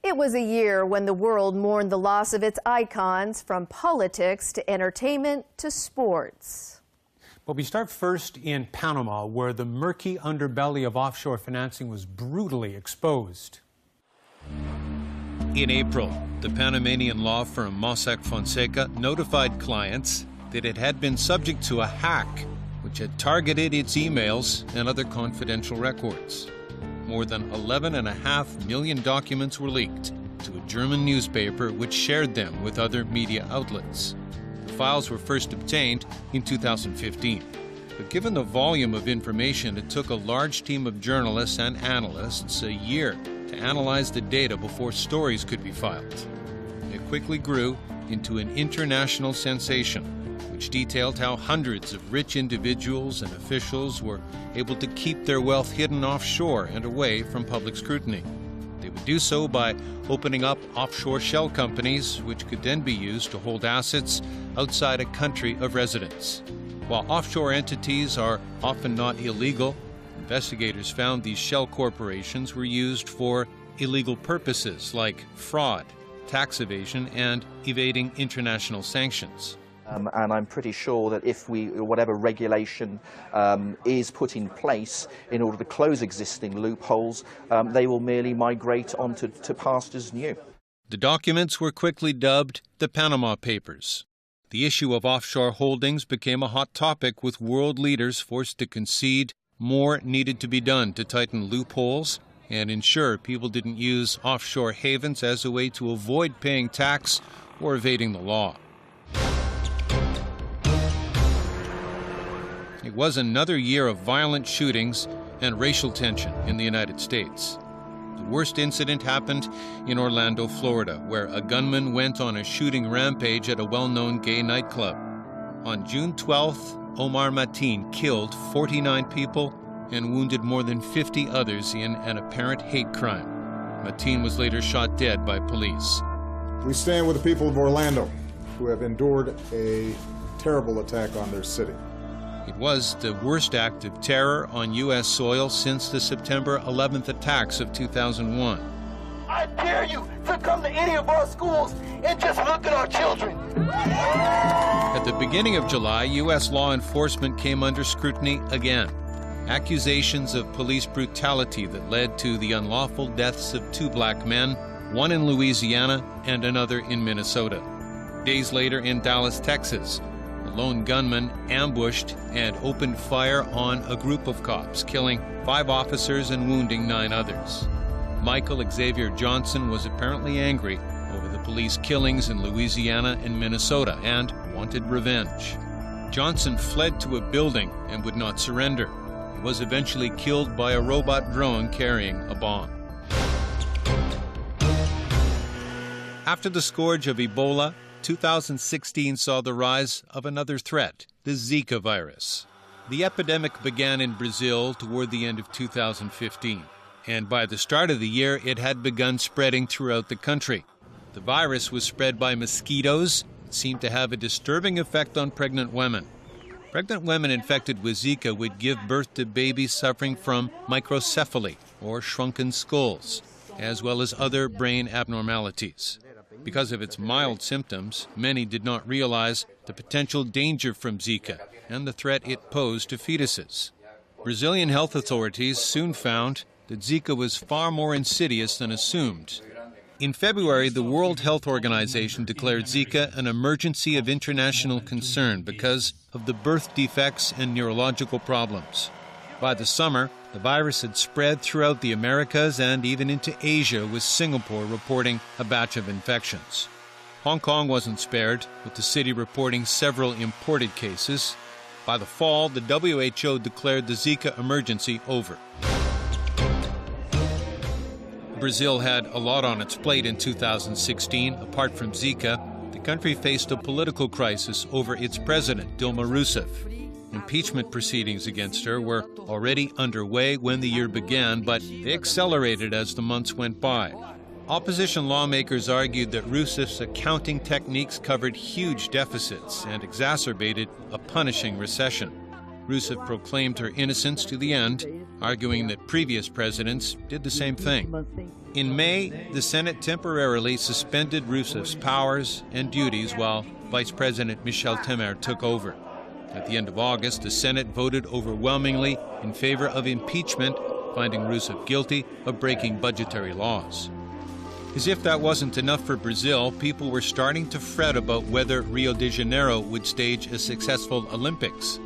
It was a year when the world mourned the loss of its icons, from politics to entertainment to sports. Well, we start first in Panama, where the murky underbelly of offshore financing was brutally exposed. In April, the Panamanian law firm Mossack Fonseca notified clients that it had been subject to a hack which had targeted its emails and other confidential records. More than 11.5 million documents were leaked to a German newspaper which shared them with other media outlets. The files were first obtained in 2015. But given the volume of information, it took a large team of journalists and analysts a year to analyze the data before stories could be filed. It quickly grew into an international sensation, which detailed how hundreds of rich individuals and officials were able to keep their wealth hidden offshore and away from public scrutiny. They would do so by opening up offshore shell companies, which could then be used to hold assets outside a country of residence. While offshore entities are often not illegal, investigators found these shell corporations were used for illegal purposes like fraud, tax evasion, and evading international sanctions. And I'm pretty sure that if whatever regulation is put in place in order to close existing loopholes, they will merely migrate onto pastures new. The documents were quickly dubbed the Panama Papers. The issue of offshore holdings became a hot topic, with world leaders forced to concede more needed to be done to tighten loopholes and ensure people didn't use offshore havens as a way to avoid paying tax or evading the law. It was another year of violent shootings and racial tension in the United States. The worst incident happened in Orlando, Florida, where a gunman went on a shooting rampage at a well-known gay nightclub. On June 12th, Omar Mateen killed 49 people and wounded more than 50 others in an apparent hate crime. Mateen was later shot dead by police. We stand with the people of Orlando, who have endured a terrible attack on their city. It was the worst act of terror on U.S. soil since the September 11th attacks of 2001. I dare you to come to any of our schools and just look at our children. At the beginning of July, U.S. law enforcement came under scrutiny again. Accusations of police brutality that led to the unlawful deaths of 2 black men, one in Louisiana and another in Minnesota. Days later in Dallas, Texas, a lone gunman ambushed and opened fire on a group of cops, killing 5 officers and wounding 9 others. Michael Xavier Johnson was apparently angry over the police killings in Louisiana and Minnesota and wanted revenge. Johnson fled to a building and would not surrender. He was eventually killed by a robot drone carrying a bomb. After the scourge of Ebola, 2016 saw the rise of another threat, the Zika virus. The epidemic began in Brazil toward the end of 2015, and by the start of the year, it had begun spreading throughout the country. The virus was spread by mosquitoes. It seemed to have a disturbing effect on pregnant women. Pregnant women infected with Zika would give birth to babies suffering from microcephaly, or shrunken skulls, as well as other brain abnormalities. Because of its mild symptoms, many did not realize the potential danger from Zika and the threat it posed to fetuses. Brazilian health authorities soon found that Zika was far more insidious than assumed. In February, the World Health Organization declared Zika an emergency of international concern because of the birth defects and neurological problems. By the summer, the virus had spread throughout the Americas and even into Asia, with Singapore reporting a batch of infections. Hong Kong wasn't spared, with the city reporting several imported cases. By the fall, the WHO declared the Zika emergency over. Brazil had a lot on its plate in 2016. Apart from Zika, the country faced a political crisis over its president, Dilma Rousseff. Impeachment proceedings against her were already underway when the year began, but they accelerated as the months went by. Opposition lawmakers argued that Rousseff's accounting techniques covered huge deficits and exacerbated a punishing recession. Rousseff proclaimed her innocence to the end, arguing that previous presidents did the same thing. In May, the Senate temporarily suspended Rousseff's powers and duties while Vice President Michel Temer took over. At the end of August, the Senate voted overwhelmingly in favor of impeachment, finding Rousseff guilty of breaking budgetary laws. As if that wasn't enough for Brazil, people were starting to fret about whether Rio de Janeiro would stage a successful Olympics.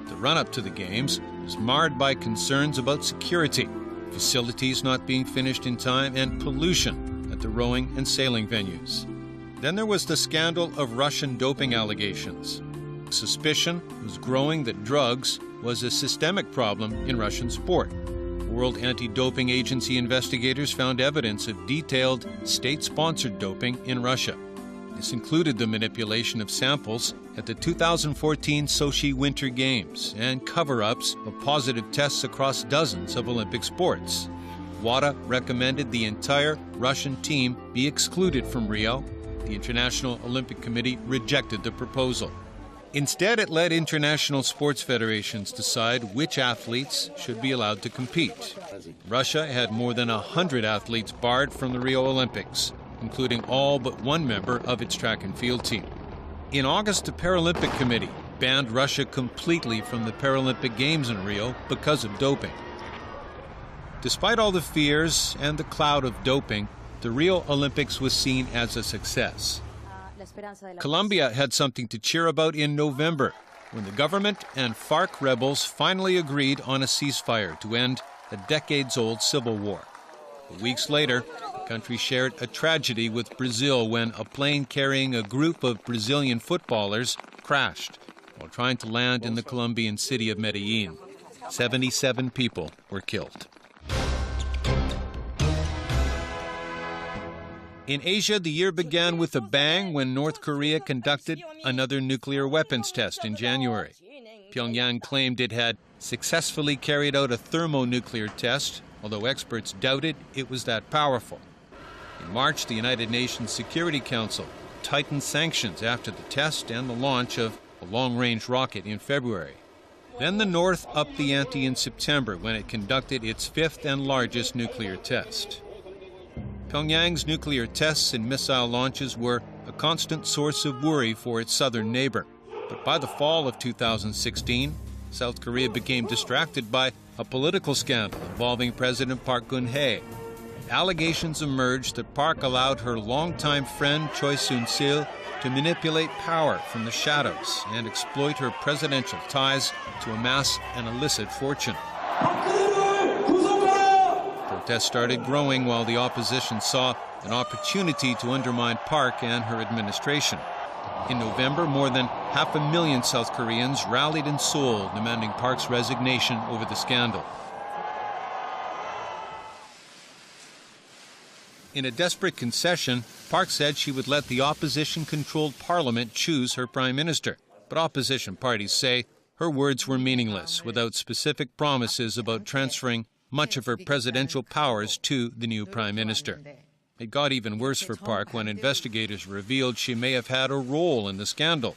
The run-up to the Games was marred by concerns about security, facilities not being finished in time, and pollution at the rowing and sailing venues. Then there was the scandal of Russian doping allegations. Suspicion was growing that drugs was a systemic problem in Russian sport. World Anti-Doping Agency investigators found evidence of detailed state-sponsored doping in Russia. This included the manipulation of samples at the 2014 Sochi Winter Games and cover-ups of positive tests across dozens of Olympic sports. WADA recommended the entire Russian team be excluded from Rio. The International Olympic Committee rejected the proposal. Instead, it let international sports federations decide which athletes should be allowed to compete. Russia had more than 100 athletes barred from the Rio Olympics, including all but one member of its track and field team. In August, the Paralympic Committee banned Russia completely from the Paralympic Games in Rio because of doping. Despite all the fears and the cloud of doping, the Rio Olympics was seen as a success. Colombia had something to cheer about in November, when the government and FARC rebels finally agreed on a ceasefire to end a decades-old civil war. But weeks later, the country shared a tragedy with Brazil when a plane carrying a group of Brazilian footballers crashed while trying to land in the Colombian city of Medellin. 77 people were killed. In Asia, the year began with a bang when North Korea conducted another nuclear weapons test in January. Pyongyang claimed it had successfully carried out a thermonuclear test, although experts doubted it was that powerful. In March, the United Nations Security Council tightened sanctions after the test and the launch of a long-range rocket in February. Then the North upped the ante in September when it conducted its fifth and largest nuclear test. Pyongyang's nuclear tests and missile launches were a constant source of worry for its southern neighbor. But by the fall of 2016, South Korea became distracted by a political scandal involving President Park Geun-hye. Allegations emerged that Park allowed her longtime friend Choi Soon-sil to manipulate power from the shadows and exploit her presidential ties to amass an illicit fortune. Protests started growing while the opposition saw an opportunity to undermine Park and her administration. In November, more than 500,000 South Koreans rallied in Seoul demanding Park's resignation over the scandal. In a desperate concession, Park said she would let the opposition-controlled parliament choose her prime minister. But opposition parties say her words were meaningless without specific promises about transferring much of her presidential powers to the new prime minister. It got even worse for Park when investigators revealed she may have had a role in the scandal.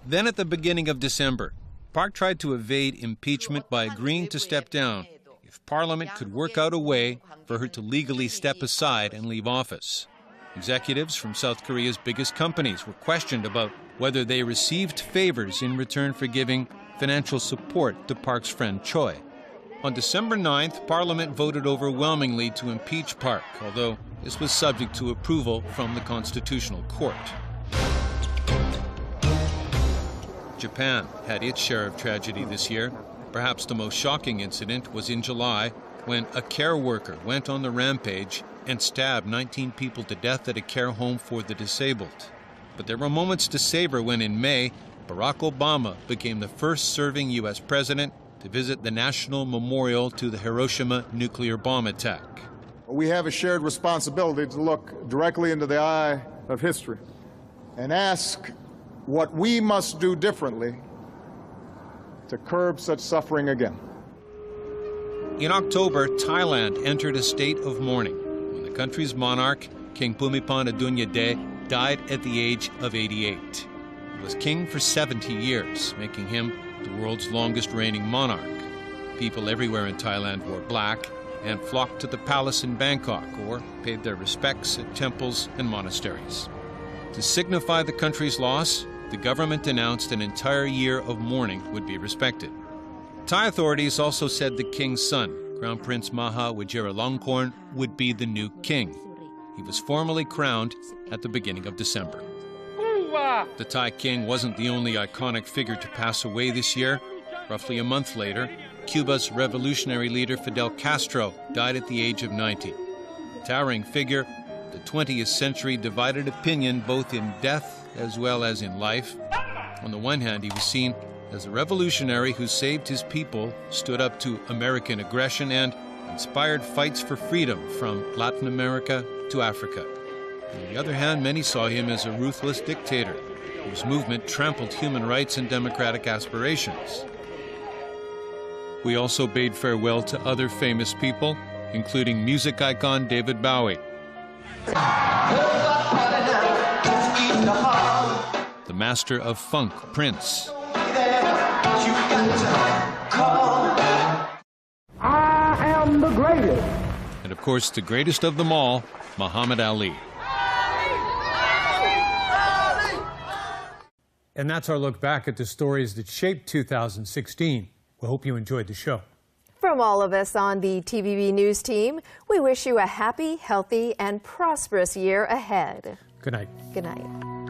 Then at the beginning of December, Park tried to evade impeachment by agreeing to step down if Parliament could work out a way for her to legally step aside and leave office. Executives from South Korea's biggest companies were questioned about whether they received favors in return for giving financial support to Park's friend Choi. On December 9th, Parliament voted overwhelmingly to impeach Park, although this was subject to approval from the Constitutional Court. Japan had its share of tragedy this year. Perhaps the most shocking incident was in July when a care worker went on the rampage and stabbed 19 people to death at a care home for the disabled. But there were moments to savor when in May, Barack Obama became the first serving U.S. president to visit the National Memorial to the Hiroshima nuclear bomb attack. We have a shared responsibility to look directly into the eye of history and ask what we must do differently to curb such suffering again. In October, Thailand entered a state of mourning when the country's monarch, King Bhumibol Adulyadej, died at the age of 88. He was king for 70 years, making him the world's longest reigning monarch. People everywhere in Thailand wore black, and flocked to the palace in Bangkok or paid their respects at temples and monasteries. To signify the country's loss, the government announced an entire year of mourning would be respected. Thai authorities also said the king's son, Crown Prince Maha Vajiralongkorn, would be the new king. He was formally crowned at the beginning of December. The Thai king wasn't the only iconic figure to pass away this year. Roughly a month later, Cuba's revolutionary leader Fidel Castro died at the age of 90. A towering figure, the 20th century divided opinion both in death as well as in life. On the one hand, he was seen as a revolutionary who saved his people, stood up to American aggression, and inspired fights for freedom from Latin America to Africa. On the other hand, many saw him as a ruthless dictator whose movement trampled human rights and democratic aspirations. We also bade farewell to other famous people, including music icon David Bowie, the master of funk, Prince, I am the greatest. and of course the greatest of them all, Muhammad Ali. And that's our look back at the stories that shaped 2016. We hope you enjoyed the show. From all of us on the TVB News team, we wish you a happy, healthy, and prosperous year ahead. Good night. Good night.